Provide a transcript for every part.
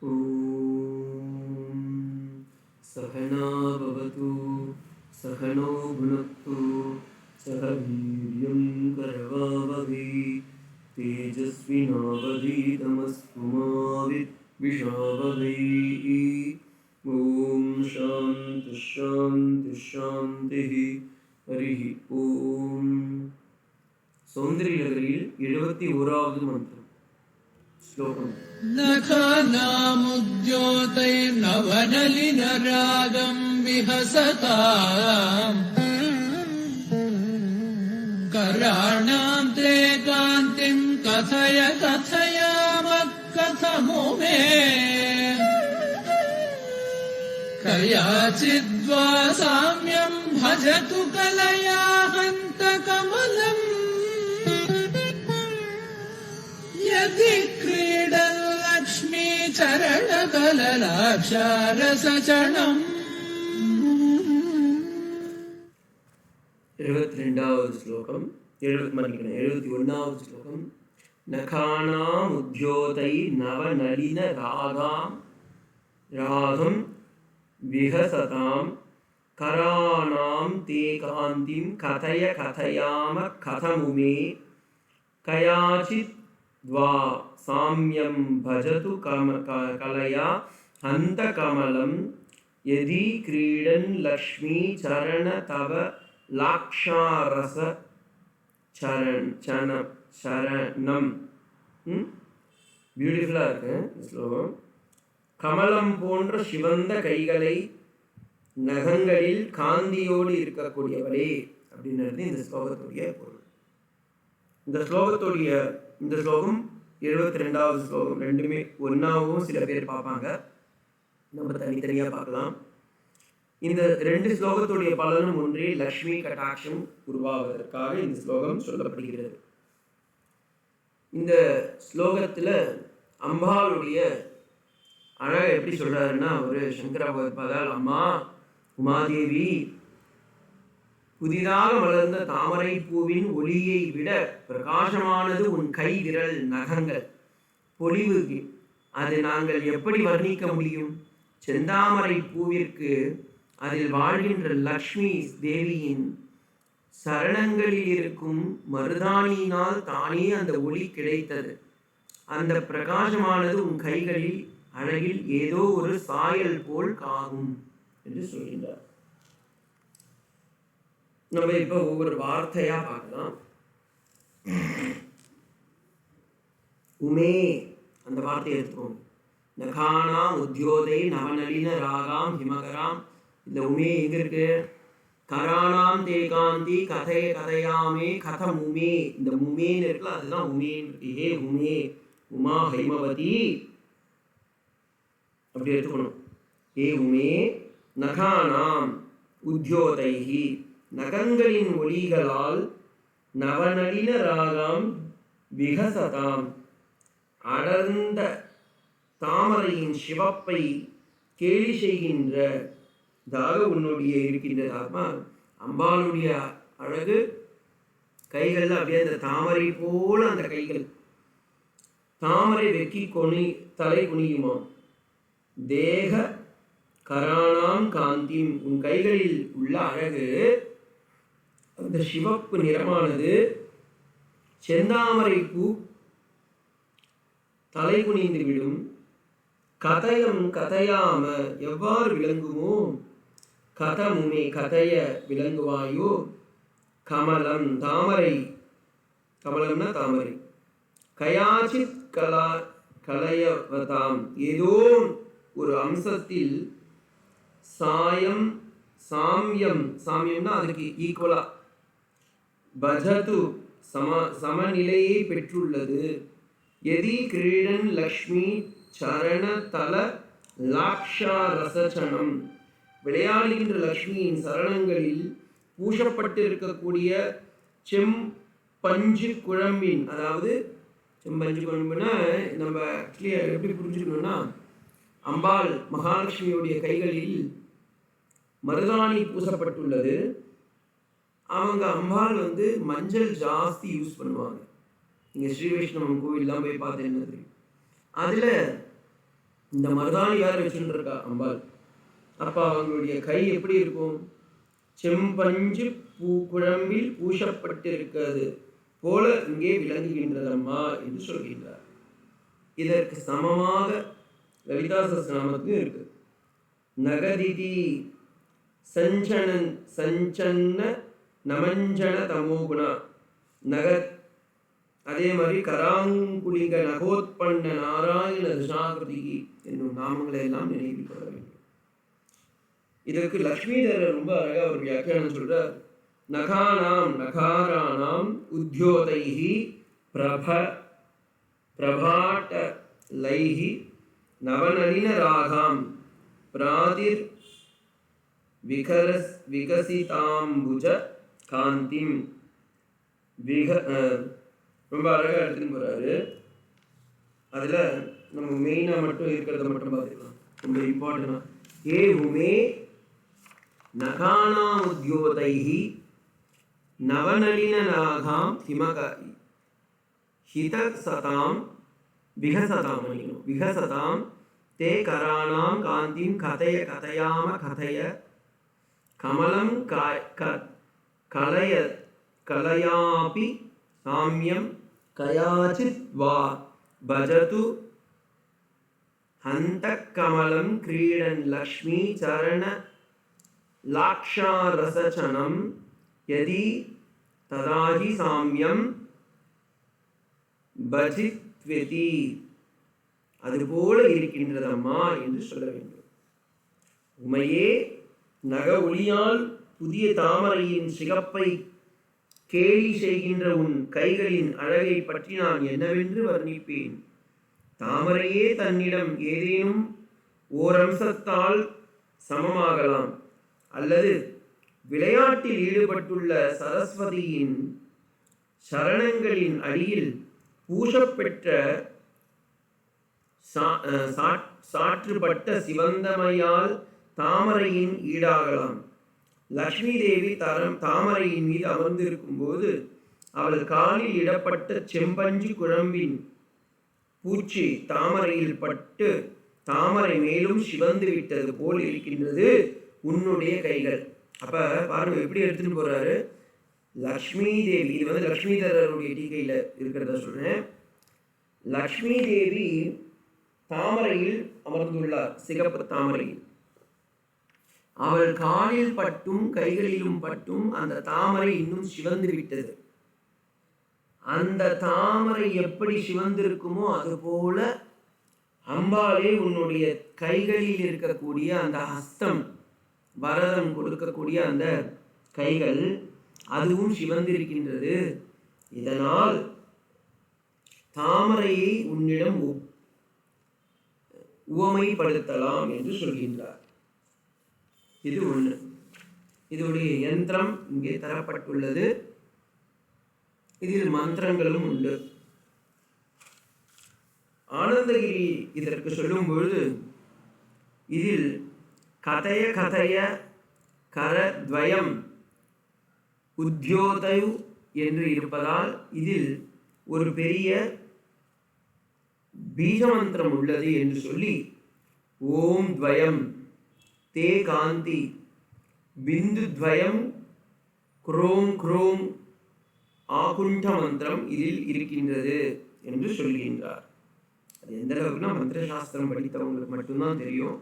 ஓம் சகனா பவது சகனோ புனக்து சக வீர்யம் கரவாவகை தேஜஸ்வினாவதீதமஸ்து மா வித்விஷாவகை. ஓம் சாந்தி சாந்தி சாந்தி. ஹரிஹி ஓம். சௌந்தர்யலகரியில் 71வது மந்திரம். ஸ்லோகம். நகாநாமுத்யோதைர்நவநளினராகம் விஹசதாம் கராணாம் தே காந்திம் கதய கதயாமக் கதமுமே கயாசித்வா சாம்யம் பஜது கலயா ஹந்த கமலம் யதி க்ரீடன் லக்ஷ்மீ சரண கலலாட்சாரசசனம். 72வது ஸ்லோகம். 71வது ஸ்லோகம். நகானாம் உத்யோதை நவநளின ராகம் விஹசதாம் கராணாம் தே காந்திம் கதய கதயாம கதமுமே கயாசித் த்வா சாம்யம் பஜது கலயா ஹந்த கமலம் யதி க்ரீடன் லக்ஷ்மீ சரண தவ லாக்ஷாரச சரணம். பியூட்டிஃபுல்லாக இருக்கு ஸ்லோகம். கமலம் போன்ற சிவந்த கைகளை நகங்களில் காந்தியோடு இருக்கக்கூடியவளே அப்படின்றது இந்த ஸ்லோகத்துடைய பொருள். இந்த ஸ்லோகம் 72வது ஸ்லோகம் ரெண்டுமே ஒன்றாவும் சில பேர் பார்ப்பாங்க, நம்ம தனித்தனியாக பார்க்கலாம். இந்த 2 ஸ்லோகத்துடைய பலனும் ஒன்றே, லக்ஷ்மி கட்டாட்சம் உருவாவதற்காக இந்த ஸ்லோகம் சொல்லப்படுகிறது. இந்த ஸ்லோகத்தில் அம்பாளுடைய அழகை எப்படி சொல்றாருன்னா, ஒரு சங்கர பகவத்பாதால் அம்மா உமாதேவி புதிதாக மலர்ந்த தாமரை பூவின் ஒளியை விட பிரகாசமானது உன் கை விரல் நகங்கள் பொலிவு, அது நாங்கள் எப்படி வர்ணிக்க முடியும்? செந்தாமரை பூவிற்கு அதில் வாழ்கின்ற லக்ஷ்மி தேவியின் சரணங்களில் இருக்கும் மருதாணியினால் தானே அந்த ஒளி கிடைத்தது. அந்த பிரகாசமானது உன் கைகளில் அழகில் ஏதோ ஒரு சாயல் போல் காகும் என்று சொல்கின்றார். நம்ம இப்ப ஒவ்வொரு வார்த்தையா பார்க்கலாம். உமே அந்த வார்த்தையை எடுத்துக்கோங்க. நகானாம் உத்யோதை நவநளின ராகாம் ஹிமகராம். இந்த உமே எங்க இருக்கு? கராணாம் தேகாந்தி கதைய கதையாமே கதம் உமே. இந்த உமேன்னு இருக்குல்ல, அதுதான் உமேன்னு இருக்கு. ஹே உமே, உமா ஹைமவதி அப்படி எடுத்துக்கணும். ஹே உமே நகானாம் உத்யோதைஹி, நகங்களின் ஒளிகளால் நவநளின ராகம் விகசதாம், அடர்ந்த தாமரையின் சிவப்பை கேலி செய்கின்றதாக உன்னுடைய இருக்கின்றதாமா. அம்பாளுடைய அழகு கைகள் அப்படியே அந்த தாமரை போல, அந்த கைகள் தாமரை வெக்கி தலை குனியுமாம். தேக கராணாம் காந்திம், உன் கைகளில் உள்ள அழகு அந்த சிவப்பு நிறமானது செந்தாமரை பூ தலை குனிந்து விடும். கதயம் கதையாம, எவ்வாறு விளங்குமோ? கதமுமே, கதைய விளங்குவாயோ? கமலம் தாமரை, கமலம்னா தாமரை. கயாச்சித் கலயவதாம், ஏதோ ஒரு அம்சத்தில் சாம்யம்னா அதுக்கு ஈக்குவலா பஜது சமநிலையை பெற்றுள்ளது. எதி கிரீடன் லக்ஷ்மி சரண தல லாக்ஷாரசனம், விளையாடுகின்ற லக்ஷ்மியின் சரணங்களில் பூசப்பட்டு இருக்கக்கூடிய செம்பஞ்சு குழம்பின், அதாவது செம்பஞ்சு குழம்புனா நம்ம எப்படி புரிஞ்சுக்கணும்னா, அம்பாள் மகாலட்சுமியுடைய கைகளில் மருதாணி பூசப்பட்டுள்ளது. அவங்க அம்பாள் மஞ்சள் ஜாஸ்தி யூஸ் பண்ணுவாங்க. நீங்கள் ஸ்ரீ வைஷ்ணவம் கோவில்லாம் போய் பார்த்து என்ன தெரியும், அதில் இந்த மருதாணி வேற வச்சுட்டு இருக்கா அம்பாள். அப்ப அவங்களுடைய கை எப்படி இருக்கும்? செம்பஞ்சு குழம்பில் பூசப்பட்டிருக்கிறது போல இங்கே விளங்குகின்றதம்மா என்று சொல்கின்றார். இதற்கு சமமாக லலிதா சஹஸ்ரநாமத்துக்கும் இருக்கு. நகதிதி சஞ்சன்ன நமஞ்சன தமோகுணா நக. அதே மாதிரி கராங்குலிக நகோத்பன்ன நாராயண தசாகிருதி என்னும் நாமங்களை எல்லாம் நினைவில் கொள்ள வேண்டும். இதற்கு லக்ஷ்மிதரர் ரொம்ப அழகா ஒரு வியாக்கியானம் சொல்றார். நகானாம் நகாராணாம் உத்யோதைஹி பிரபாட்டலைஹி நவநளின ராகாம் பிராதிர் விகசிதாம்புஜ காந்திம் ரொம்ப அழகா எடுத்துன்னு போறாரு. அதுல நம்ம மெயினா மட்டும் இருக்கிறத மட்டும் பார்த்துக்கலாம். ரொம்ப இம்பார்ட்டன்டா ஏ உமே நகானா உத்யோதைஹி நவநளின ராகாம் ஹிதசதாம் விகசதாம் தே கராணாம் காந்திம் கதய கதயாம கதய கமலம் கலயாபி சாமியம் கயாச்சித் வா பஜது ஹந்தக் கமலம் கிரீடன் லக்ஷ்மி சரண லாக்ஷாரசச்சனம் யதி ததாஹி சாமியம் பஜித்வதி. அதுபோல இருக்கின்றதம்மா என்று சொல்ல வேண்டும். உமையே நக ஒளியால் புதிய தாமரையின் சிகப்பை கேலி செய்கின்ற உன் கைகளின் அழகை பற்றி நான் என்னவென்று வர்ணிப்பேன். தாமரையே தன்னிடம் ஏதேனும் ஓரம்சத்தால் சமமாகலாம், அல்லது விளையாட்டில் ஈடுபட்டுள்ள சரஸ்வதியின் சரணங்களின் அடியில் பூசப்பெற்ற சாற்றுப்பட்ட சிவந்தமையால் தாமரையின் ஈடாகலாம். லக்ஷ்மி தேவி தாமரையின் மீது அமர்ந்திருக்கும் போது அவள் காலில் இடப்பட்ட செம்பஞ்சு குழம்பின் பூச்சி தாமரையில் பட்டு தாமரை மேலும் சிவந்து விட்டது போல் இருக்கின்றது உன்னுடைய கைகள். அப்ப பாருங்க எப்படி எடுத்துட்டு போறாரு. லக்ஷ்மி தேவி, இது லக்ஷ்மிதரருடைய டீகையில இருக்கிறத சொல்றேன். லக்ஷ்மி தேவி தாமரையில் அமர்ந்துள்ளார், சிகப்பு தாமரையில். அவள் காலில் பட்டும் கைகளிலும் பட்டும் அந்த தாமரை இன்னும் சிவந்து விட்டது. அந்த தாமரை எப்படி சிவந்திருக்குமோ அதுபோல அம்பாளே உன்னுடைய கைகளில் இருக்கக்கூடிய அந்த ஹஸ்தம், வரதம் கொடுக்கக்கூடிய அந்த கைகள், அதுவும் சிவந்திருக்கின்றது. இதனால் தாமரையை உன்னிடம் உவமைப்படுத்தலாம் என்று சொல்கின்றார். இது ஒன்று. இதோடைய யந்திரம் இங்கே தரப்பட்டுள்ளது. இதில் மந்திரங்களும் உண்டு. ஆனந்தகிரி இதற்கு சொல்லும் பொழுது இதில் கதய கதய கரத்வயம் உத்யோதயு என்று இருப்பதால் இதில் ஒரு பெரிய பீஜமந்திரம் உள்ளது என்று சொல்லி ஓம் துவயம் தே காந்தி பிந்து துவயம் குரோம் குரோம் ஆகுண்ட மந்திரம் இதில் இருக்கின்றது என்று சொல்கின்றார். அது எந்த அளவுக்குனா மந்திர சாஸ்திரம் படித்தவங்களுக்கு மட்டும்தான் தெரியும்.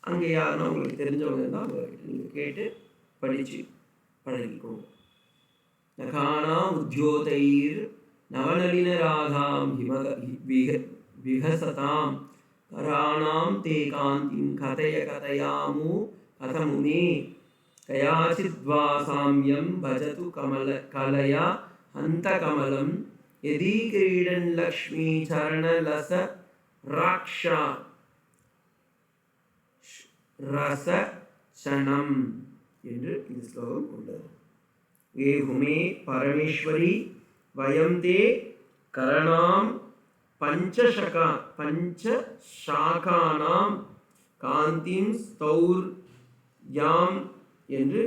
அங்கே யாருன்னா உங்களுக்கு தெரிஞ்சவங்க தான் நீங்கள் கேட்டு படித்து பழகிக்கோங்க. நகானா உத்யோதைர் நவநளின ராகாம் விகசதாம் கராணாம் தே காந்திம் கதய கதயாமு கதமுனே கயாசித்வா சாமியம் பஜது கலயா ஹந்த கமலம் யதி கிரீடன் லக்ஷ்மி சரணலச ராக்ஷா ரசசனம் என்று இந்த ஸ்லோகம் உள்ளது. ஏ ஹுமே பரமேஸ்வரி வயம் தே கரணாம் பஞ்சசாகானாம் காந்திம் ஸ்தௌர்யாம் என்று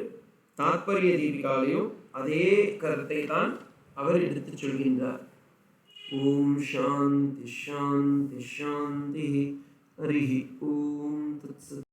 தாத்பரிய தீபிகாலையும் அதே கருத்தை தான் அவர் எடுத்துச் சொல்கின்றார். ஓம் சாந்தி சாந்தி சாந்தி. हरिः ॐ तत्सत्।